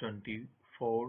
24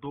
2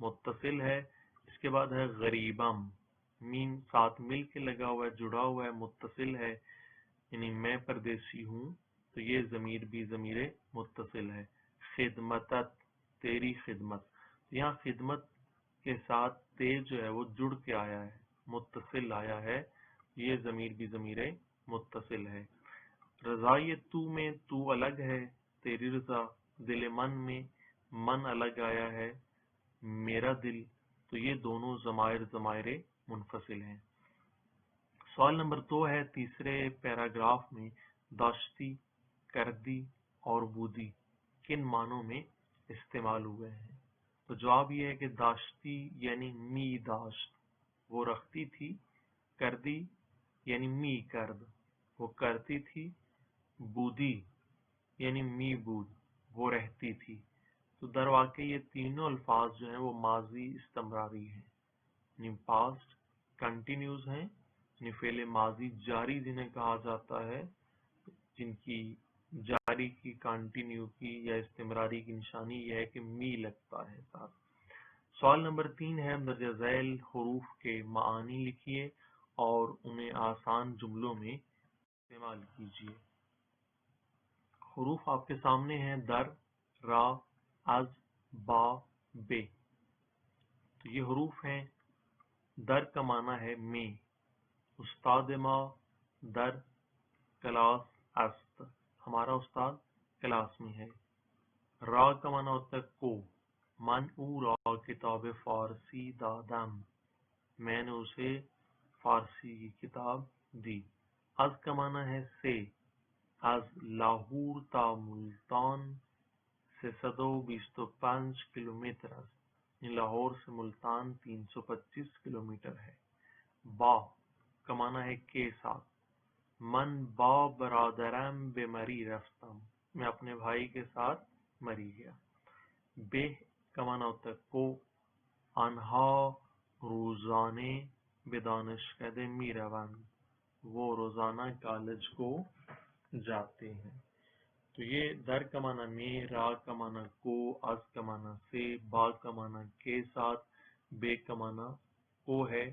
متصل ہے. اس کے بعد ہے غریبم، میم ساتھ مل کے لگا ہوا ہے، جڑا ہوا ہے، متصل ہے، یعنی میں پردیسی ہوں تو یہ ضمیر بھی ضمیر متصل ہے. خدمتت، تیری خدمت، یہاں خدمت کے ساتھ تے جو ہے وہ جڑ کے آیا ہے، متصل آیا ہے، یہ ضمیر بھی ضمیر متصل ہے. رضائے تو میں تو الگ ہے، تیری رضا. دل من میں من الگ آیا ہے، میرا دل. تو یہ دونوں ضمائر منفصل ہیں. سوال نمبر 2 ہے تیسرے پیراگراف میں داشتی، کردی اور بودی کن معنوں میں استعمال ہوئے ہیں؟ تو جواب یہ ہے کہ داشتی یعنی می داشت، وہ رکھتی تھی. کردی یعنی می کرد، وہ کرتی تھی. بودی یعنی می بود، وہ رہتی تھی. تو در واقع یہ تینوں الفاظ جو ہیں وہ ماضی استمراری ہیں، یعنی پاسٹ کنٹینیوز ہیں، یعنی فعل ماضی جاری جنہیں کہا جاتا ہے، جن کی جاری کی، کنٹینیو کی یا استمراری کی نشانی یہ ہے کہ می لگتا ہے ساتھ. سوال نمبر 3 ہے مندرجہ ذیل حروف کے معانی لکھیے اور انہیں آسان جملوں میں استعمال کیجیے. حروف آپ کے سامنے ہیں: در، را، از، با، بے. تو یہ حروف ہیں. در کا معنی ہے میں، استاد ما در کلاس است، ہمارا استاد کلاس میں ہے. را کا معنی ہوتا ہے کو، من او را کتاب فارسی دادم، میں نے اسے فارسی کی کتاب دی. از کا معنی ہے سے، از لاہور تا ملتان 325 کلومیٹر است، لاہور سے ملتان 325 کلومیٹر ہے. با کا معنی ہے کے ساتھ، من با برادرم به مری رفتم، میں اپنے بھائی کے ساتھ مری گیا. بے کا معنی ہوتا ہے کو، آنہا روزانے به دانشکده میروند، وہ روزانہ کالج کو جاتے ہیں. تو یہ در کا معنی میں، را کا معنی کو، از کا معنی سے، با کا معنی کے ساتھ، بے کا معنی کو ہے.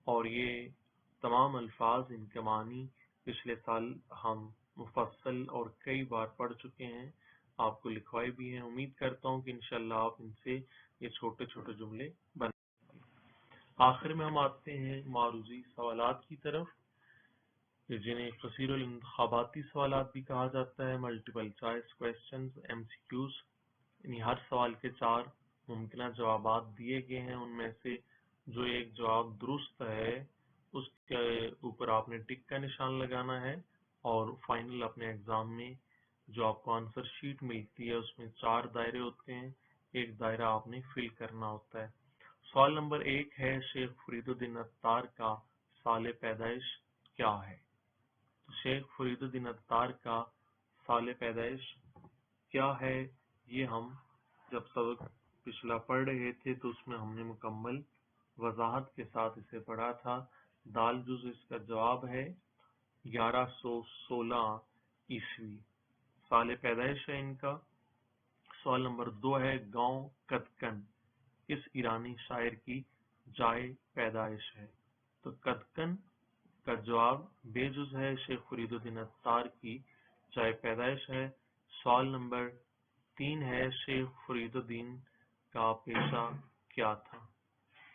اور یہ تمام الفاظ، ان کے معنی پچھلے سال ہم مفصل اور کئی بار پڑھ چکے ہیں، آپ کو لکھوائے بھی ہیں. امید کرتا ہوں کہ انشاءاللہ آپ ان سے یہ چھوٹے چھوٹے جملے بنا. آخر میں ہم آتے ہیں معروضی سوالات کی طرف، جنہیں قصیر الانتخاباتی سوالات بھی کہا جاتا ہے، multiple choice questions, M C Qs. یعنی ہر سوال کے 4 ممکنہ جوابات دیے گئے ہیں، ان میں سے جو ایک جواب درست ہے اس کے اوپر آپ نے ٹک کا نشان لگانا ہے، اور فائنل اپنے ایگزام میں جو آپ کو آنسر شیٹ ملتی ہے اس میں 4 دائرے ہوتے ہیں، ایک دائرہ آپ نے فل کرنا ہوتا ہے. سوال نمبر 1 ہے شیخ فرید الدین عطار کا سال پیدائش کیا ہے؟ تو شیخ فرید الدین عطار کا سال پیدائش کیا ہے، یہ ہم جب سبق پچھلا پڑھ رہے تھے تو اس میں ہم نے مکمل وضاحت کے ساتھ اسے پڑھا تھا. دال جز اس کا جواب ہے 1116 عیسوی سال پیدائش ہے ان کا. سوال نمبر 2 ہے گاؤں کدکن کس ایرانی شاعر کی جائے پیدائش ہے؟ تو کدکن کا جواب بے جز ہے، شیخ فرید الدین عطار کی جائے پیدائش ہے. سوال نمبر 3 ہے شیخ فرید الدین کا پیشہ کیا تھا؟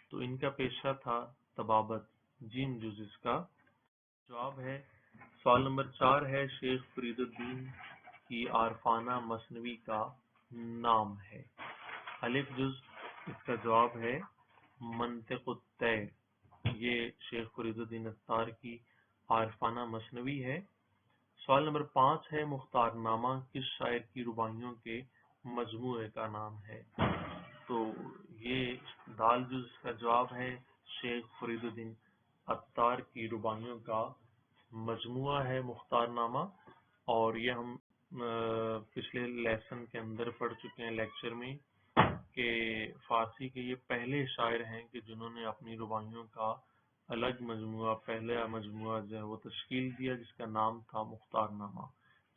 تو ان کا پیشہ تھا طبابت، جیم جز اس کا جواب ہے. سوال نمبر 4 ہے شیخ فرید الدین کی عارفانہ مثنوی کا نام ہے؟ الف جز اس کا جواب ہے منطق الطیر، یہ شیخ فرید الدین عطار کی عارفانہ مثنوی ہے. سوال نمبر 5 ہے مختار نامہ کس شاعر کی رباعیوں کے مجموعے کا نام ہے؟ تو یہ دال جز کا جواب ہے شیخ فرید الدین عطار کی رباعیوں کا مجموعہ ہے مختار نامہ. اور یہ ہم پچھلے لیسن کے اندر پڑھ چکے ہیں لیکچر میں کہ فارسی کے یہ پہلے شاعر ہیں کہ جنہوں نے اپنی رباعیوں کا الگ مجموعہ، پہلا مجموعہ جو ہے وہ تشکیل دیا جس کا نام تھا مختار نامہ.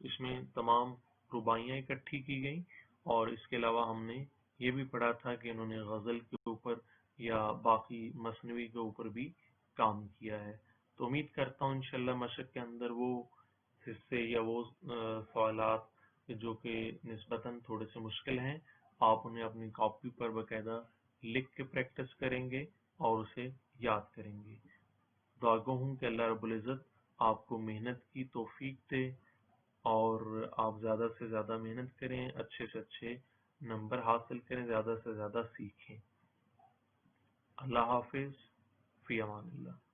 اس میں تمام رباعیاں اکٹھی کی گئیں اور اس کے علاوہ ہم نے یہ بھی پڑھا تھا کہ انہوں نے غزل کے اوپر یا باقی مثنوی کے اوپر بھی کام کیا ہے. تو امید کرتا ہوں انشاءاللہ مشق کے اندر وہ حصے یا وہ سوالات جو کہ نسبتاً تھوڑے سے مشکل ہیں، آپ انہیں اپنی کاپی پر باقاعدہ لکھ کے پریکٹس کریں گے اور اسے یاد کریں گے. دعا گو ہوں کہ اللہ رب العزت آپ کو محنت کی توفیق دے اور آپ زیادہ سے زیادہ محنت کریں، اچھے سے اچھے نمبر حاصل کریں، زیادہ سے زیادہ سیکھیں. اللہ حافظ، فی امان اللہ.